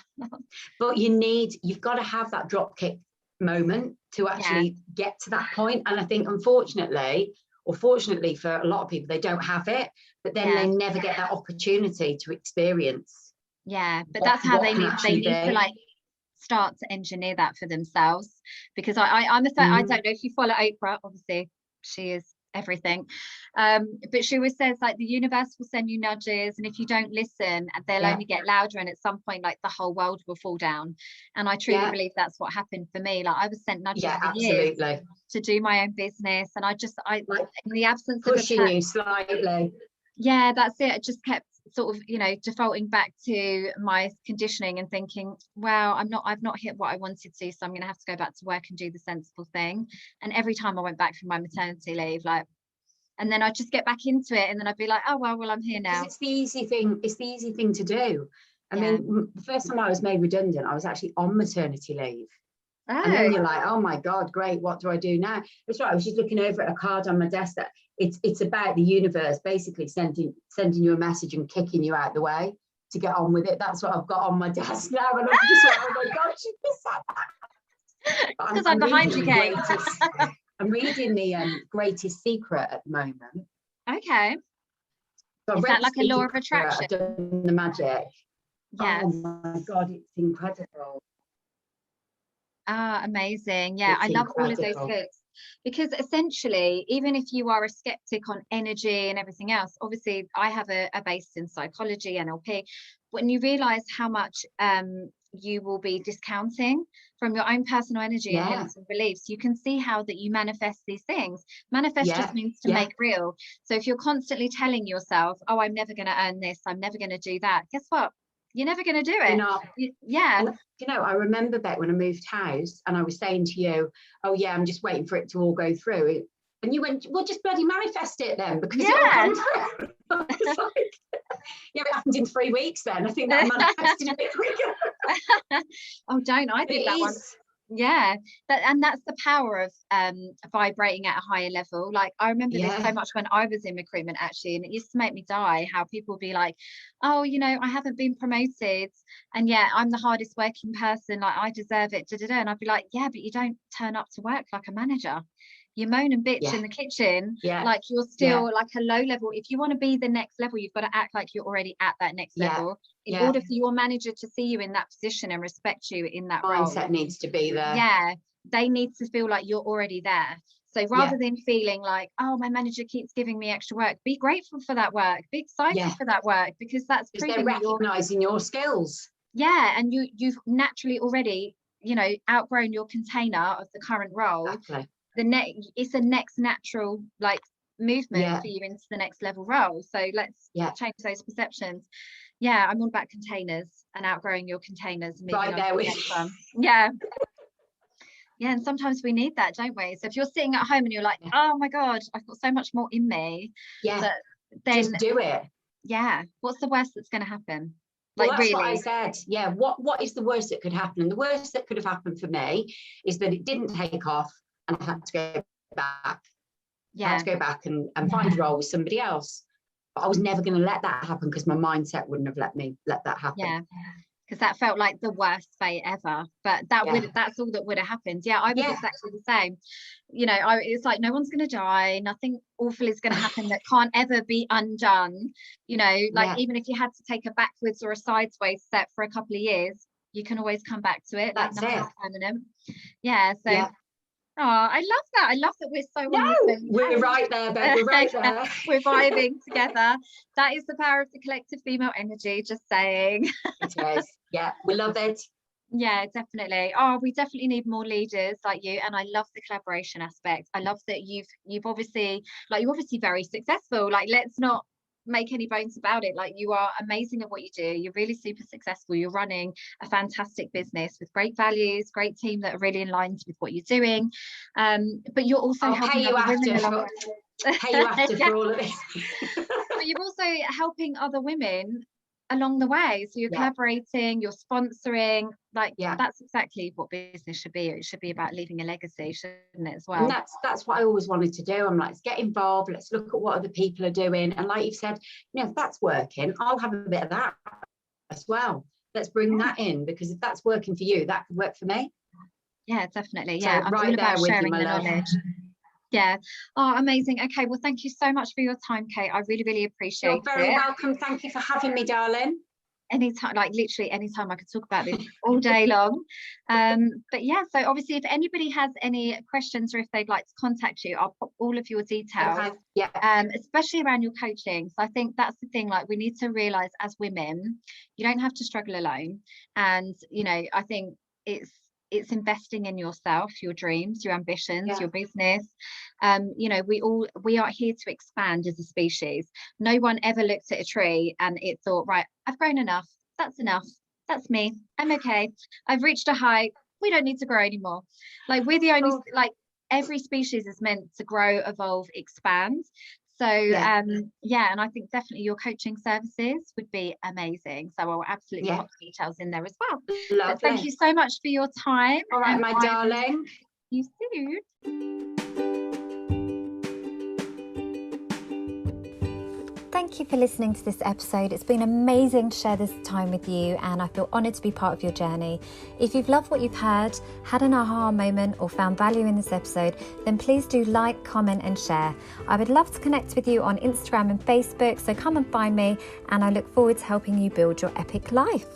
But you've got to have that drop kick moment to actually get to that point. And I think, unfortunately, or fortunately for a lot of people, they don't have it, but then they never get that opportunity to experience. But that's how they need to like start to engineer that for themselves. Because I'm a I don't know if you follow Oprah, obviously she is everything, but she always says, like, the universe will send you nudges, and if you don't listen, they'll only get louder, and at some point, like, the whole world will fall down. And I truly believe that's what happened for me. Like, I was sent nudges for years to do my own business, and I like, in the absence of pushing you slightly. Yeah, that's it. I just kept sort of, you know, defaulting back to my conditioning and thinking, well, I've not hit what I wanted to, so I'm going to have to go back to work and do the sensible thing. And every time I went back from my maternity leave, like, and then I'd just get back into it, and then I'd be like, oh well, I'm here now. It's the easy thing. It's the easy thing to do. I mean, the first time I was made redundant, I was actually on maternity leave. And then you're like, oh my God, great, what do I do now? That's right, I was just looking over at a card on my desk that it's about the universe basically sending you a message and kicking you out the way to get on with it. That's what I've got on my desk now, and I'm just like, oh my God, she just said that. Because I'm behind you, Kate. I'm reading the Greatest Secret at the moment. Okay. So is that like a law of attraction? I've done the magic. Yes. Oh my God, it's incredible. Ah, amazing. Yeah, I love all of those books, because essentially, even if you are a skeptic on energy and everything else, obviously I have a base in psychology, NLP, when you realize how much you will be discounting from your own personal energy and limiting beliefs, you can see how that you manifest these things. Manifest just means to make real. So if you're constantly telling yourself, oh, I'm never going to earn this, I'm never going to do that, guess what? You're never going to do it. You're not. And, you know, I remember back when I moved house and I was saying to you, oh yeah, I'm just waiting for it to all go through. And you went, well, just bloody manifest it then, because it'll come through. It's like, yeah, it happened in 3 weeks then. I think that manifested a bit quicker. Oh, don't I did that one. Yeah, and that's the power of vibrating at a higher level. Like, I remember this so much when I was in recruitment, actually, and it used to make me die how people be like, oh, you know, I haven't been promoted, and yeah, I'm the hardest working person, like I deserve it, and I'd be like, yeah, but you don't turn up to work like a manager. You moan and bitch in the kitchen, like you're still like a low level. If you want to be the next level, you've got to act like you're already at that next level in order for your manager to see you in that position and respect you in that role. Mindset needs to be there. Yeah, they need to feel like you're already there. So rather than feeling like, oh, my manager keeps giving me extra work, be grateful for that work, be excited for that work, because that's proving they're recognizing your skills. Yeah, and you've naturally already, you know, outgrown your container of the current role. Exactly. It's a next natural like movement for you into the next level role. So let's change those perceptions. Yeah, I'm all about containers and outgrowing your containers and moving on to the next one. Yeah, and sometimes we need that, don't we? So if you're sitting at home and you're like, oh my God, I've got so much more in me, then just do it. Yeah, what's the worst that's going to happen? Well, like, that's what I said. Yeah, what is the worst that could happen? And the worst that could have happened for me is that it didn't take off and I had to go back. I had to go back and find a role with somebody else. But I was never going to let that happen, because my mindset wouldn't have let that happen. Yeah, because that felt like the worst fate ever. But that's all that would have happened. Yeah, I was exactly the same. You know, it's like, no one's going to die. Nothing awful is going to happen that can't ever be undone. You know, like even if you had to take a backwards or a sideways step for a couple of years, you can always come back to it. Like, nothing's permanent. Yeah, so oh, I love that. I love that we're so we're right there, babe. We're right there. We're vibing together. That is the power of the collective female energy, just saying. It is. Yeah, we love it. Yeah, definitely. Oh, we definitely need more leaders like you. And I love the collaboration aspect. I love that you've obviously, like, you're obviously very successful. Like, let's not make any bones about it. Like, you are amazing at what you do. You're really super successful. You're running a fantastic business with great values, great team that are really in line with what you're doing. But you're also helping other women along. Pay you after for all of this. But you're also helping other women along the way. So you're collaborating, you're sponsoring, like that's exactly what business should be. It should be about leaving a legacy, shouldn't it, as well? And that's what I always wanted to do. I'm like, let's get involved, let's look at what other people are doing. And like you've said, you know, if that's working, I'll have a bit of that as well. Let's bring that in, because if that's working for you, that could work for me. Yeah, definitely. So I'm right all there about with sharing you, my the love. knowledge. Yeah. Oh, amazing. Okay, well, thank you so much for your time, Kate. I really, really appreciate it. You're very welcome. Thank you for having me, darling. anytime, like literally anytime. I could talk about this all day long. But yeah, so obviously if anybody has any questions or if they'd like to contact you, I'll pop all of your details, especially around your coaching. So I think that's the thing, like we need to realize as women, you don't have to struggle alone. And, you know, I think it's investing in yourself, your dreams, your ambitions, your business. You know, we are here to expand as a species. No one ever looked at a tree and it thought, right, I've grown enough. That's enough. That's me. I'm okay. I've reached a height. We don't need to grow anymore. Like we're the only, like every species is meant to grow, evolve, expand. So and I think definitely your coaching services would be amazing. So I'll absolutely pop details in there as well. But thank you so much for your time. All right, my darling. See you soon. Thank you for listening to this episode. It's been amazing to share this time with you, and I feel honoured to be part of your journey. If you've loved what you've heard, had an aha moment, or found value in this episode, then please do like, comment and share. I would love to connect with you on Instagram and Facebook, so come and find me, and I look forward to helping you build your epic life.